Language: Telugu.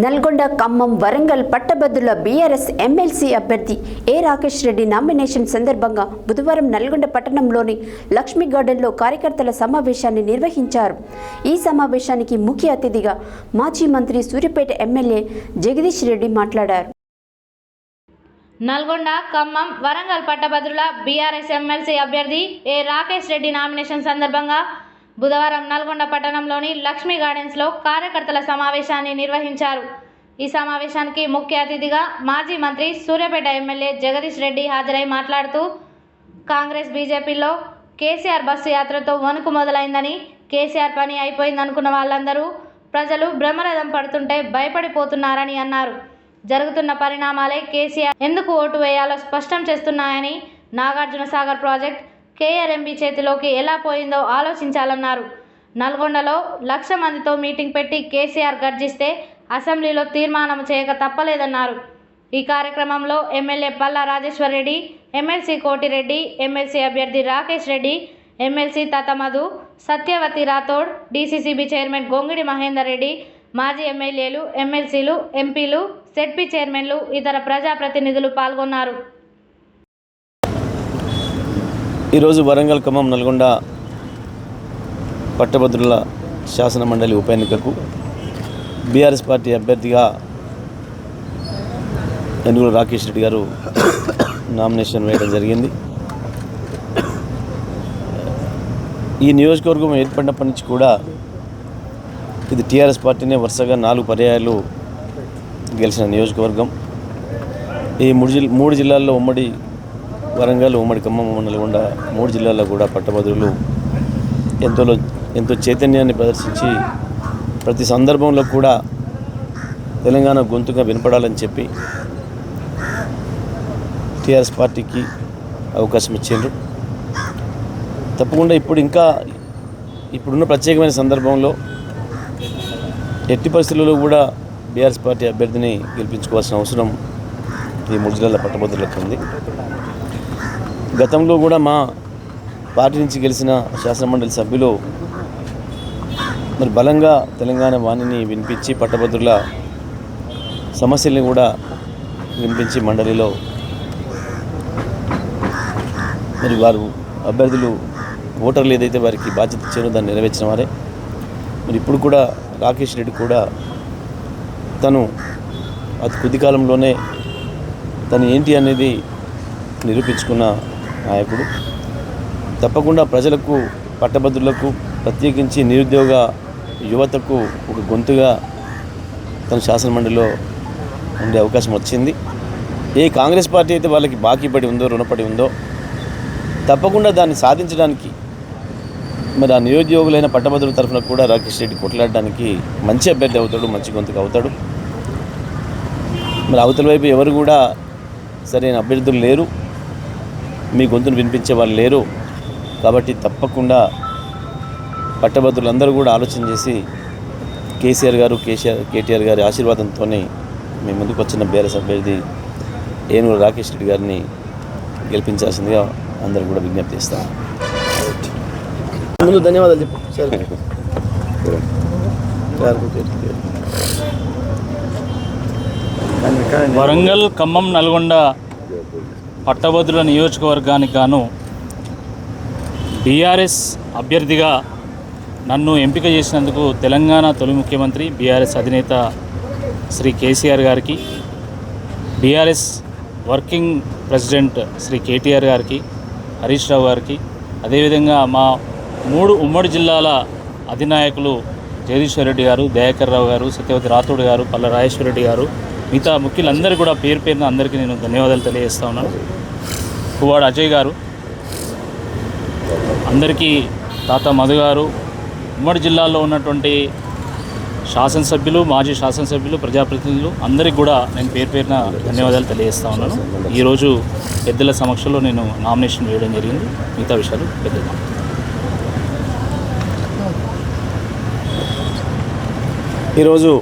నల్గొండ, ఖమ్మం, వరంగల్ పట్టభద్రుల బీఆర్ఎస్ ఎమ్మెల్సీ అభ్యర్థి ఏ రాకేష్ రెడ్డి నామినేషన్ సందర్భంగా బుధవారం నల్గొండ పట్టణంలోని లక్ష్మీ గార్డెన్లో కార్యకర్తల సమావేశాన్ని నిర్వహించారు. ఈ సమావేశానికి ముఖ్య అతిథిగా మాజీ మంత్రి సూర్యాపేట ఎమ్మెల్యే జగదీష్ రెడ్డి మాట్లాడారు. నల్గొండ, ఖమ్మం, వరంగల్ పట్టభద్రుల బీఆర్ఎస్ ఎమ్మెల్సీ అభ్యర్థి ఏ రాకేష్ రెడ్డి నామినేషన్ సందర్భంగా బుధవారం నల్గొండ పట్టణంలోని లక్ష్మీ గార్డెన్స్లో కార్యకర్తల సమావేశాన్ని నిర్వహించారు. ఈ సమావేశానికి ముఖ్య అతిథిగా మాజీ మంత్రి సూర్యాపేట ఎమ్మెల్యే జగదీష్ రెడ్డి హాజరై మాట్లాడుతూ కాంగ్రెస్ బీజేపీలో కేసీఆర్ బస్సు యాత్రతో వణుకు మొదలైందని, కేసీఆర్ పని అయిపోయిందనుకున్న వాళ్ళందరూ ప్రజలు బ్రహ్మరథం పడుతుంటే భయపడిపోతున్నారని అన్నారు. జరుగుతున్న పరిణామాలే కేసీఆర్ ఎందుకు ఓటు వేయాలో స్పష్టం చేస్తున్నాయని, నాగార్జున సాగర్ ప్రాజెక్ట్ కేఆర్ఎంబీ చేతిలోకి ఎలా పోయిందో ఆలోచించాలన్నారు. నల్గొండలో 1,00,000 మందితో మీటింగ్ పెట్టి కేసీఆర్ గర్జిస్తే అసెంబ్లీలో తీర్మానం చేయక తప్పలేదన్నారు. ఈ కార్యక్రమంలో MLA Palla Rajeshwar Reddy, MLC Kotireddy, MLC అభ్యర్థి Rakesh Reddy, MLC Tatamadhu, Satyavathi Rathod, DCCB chairman Gongidi Mahender Reddy, మాజీ ఎమ్మెల్యేలు, ఎమ్మెల్సీలు, ఎంపీలు, సెడ్పీ చైర్మన్లు, ఇతర ప్రజాప్రతినిధులు పాల్గొన్నారు. ఈరోజు వరంగల్, ఖమ్మం, నల్గొండ పట్టభద్రుల శాసన మండలి ఉప ఎన్నికకు బీఆర్ఎస్ పార్టీ అభ్యర్థిగా యనుగుల రాకేష్ రెడ్డి గారు నామినేషన్ వేయడం జరిగింది. ఈ నియోజకవర్గం ఏర్పడినప్పటి నుంచి కూడా ఇది టీఆర్ఎస్ పార్టీనే వరుసగా 4 పర్యాయాలు గెలిచిన నియోజకవర్గం. ఈ మూడు జిల్లాల్లో ఉమ్మడి వరంగల్, ఉమ్మడి ఖమ్మం, నల్గొండ 3 జిల్లాల్లో కూడా పట్టభద్రులు ఎంతో చైతన్యాన్ని ప్రదర్శించి ప్రతి సందర్భంలో కూడా తెలంగాణ గొంతుగా వినపడాలని చెప్పి టీఆర్ఎస్ పార్టీకి అవకాశం ఇచ్చారు. తప్పకుండా ఇప్పుడున్న ప్రత్యేకమైన సందర్భంలో ఎట్టి పరిస్థితుల్లో కూడా బీఆర్ఎస్ పార్టీ అభ్యర్థిని గెలిపించుకోవాల్సిన అవసరం ఈ 3 జిల్లాల పట్టభద్రులకు ఉంది. గతంలో కూడా మా పార్టీ నుంచి గెలిచిన శాసనమండలి సభ్యులు మరి బలంగా తెలంగాణ వాణిని వినిపించి పట్టభద్రుల సమస్యల్ని కూడా వినిపించి మండలిలో మరి వారు అభ్యర్థులు ఓటర్లు ఏదైతే వారికి బాధ్యత ఇచ్చారో దాన్ని నెరవేర్చిన వారే. మరి ఇప్పుడు కూడా రాకేష్ రెడ్డి కూడా తను అతి కొద్ది కాలంలోనే తను ఏంటి అనేది నిరూపించుకున్న నాయకుడు. తప్పకుండా ప్రజలకు, పట్టభద్రులకు, ప్రత్యేకించి నిరుద్యోగ యువతకు ఒక గొంతుగా తన శాసనమండలిలో ఉండే అవకాశం వచ్చింది. ఏ కాంగ్రెస్ పార్టీ అయితే వాళ్ళకి బాకీ పడి ఉందో, రుణపడి ఉందో, తప్పకుండా దాన్ని సాధించడానికి మరి ఆ నిరుద్యోగులైన పట్టభద్రుల తరఫున కూడా రాకేష్ రెడ్డి కొట్లాడడానికి మంచి అభ్యర్థి అవుతాడు, మంచి గొంతుగా అవుతాడు. మరి అవతల వైపు ఎవరు కూడా సరైన అభ్యర్థులు లేరు, మీ గొంతును వినిపించే వాళ్ళు లేరు. కాబట్టి తప్పకుండా పట్టభద్రులందరూ కూడా ఆలోచన చేసి కేసీఆర్ గారు, కేటీఆర్ గారి ఆశీర్వాదంతో మేము ముందుకు వచ్చిన బీఆర్ఎస్ అభ్యర్థి ఏనుగుల రాకేష్ రెడ్డి గారిని గెలిపించాల్సిందిగా అందరూ కూడా విజ్ఞప్తి చేస్తాం. ముందు ధన్యవాదాలు చెప్పు సార్. వరంగల్, ఖమ్మం, నల్గొండ పట్టభద్రుల నియోజకవర్గానికి గాను బీఆర్ఎస్ అభ్యర్థిగా నన్ను ఎంపిక చేసినందుకు తెలంగాణ తొలి ముఖ్యమంత్రి, బీఆర్ఎస్ అధినేత శ్రీ కేసీఆర్ గారికి, బీఆర్ఎస్ వర్కింగ్ ప్రెసిడెంట్ శ్రీ కేటీఆర్ గారికి, హరీష్ రావు గారికి, అదేవిధంగా మా 3 ఉమ్మడి జిల్లాల అధినాయకులు జగదీశ్వర్ రెడ్డి గారు, దయాకర్ రావు గారు, సత్యవతి రాథోడ్ గారు, పల్లా రాజేశ్వర రెడ్డి గారు, మిగతా ముఖ్యులందరూ కూడా పేరు పేరున అందరికీ నేను ధన్యవాదాలు తెలియజేస్తా ఉన్నాను. పువ్వాడ అజయ్ గారు, అందరికీ తాత మధు గారు, ఉమ్మడి జిల్లాలో ఉన్నటువంటి శాసనసభ్యులు, మాజీ శాసనసభ్యులు, ప్రజాప్రతినిధులు అందరికీ కూడా నేను పేరు పేరున ధన్యవాదాలు తెలియజేస్తా ఉన్నాను. ఈరోజు పెద్దల సమక్షంలో నేను నామినేషన్ వేయడం జరిగింది. మిగతా విషయాలు పెద్దలు. ఈరోజు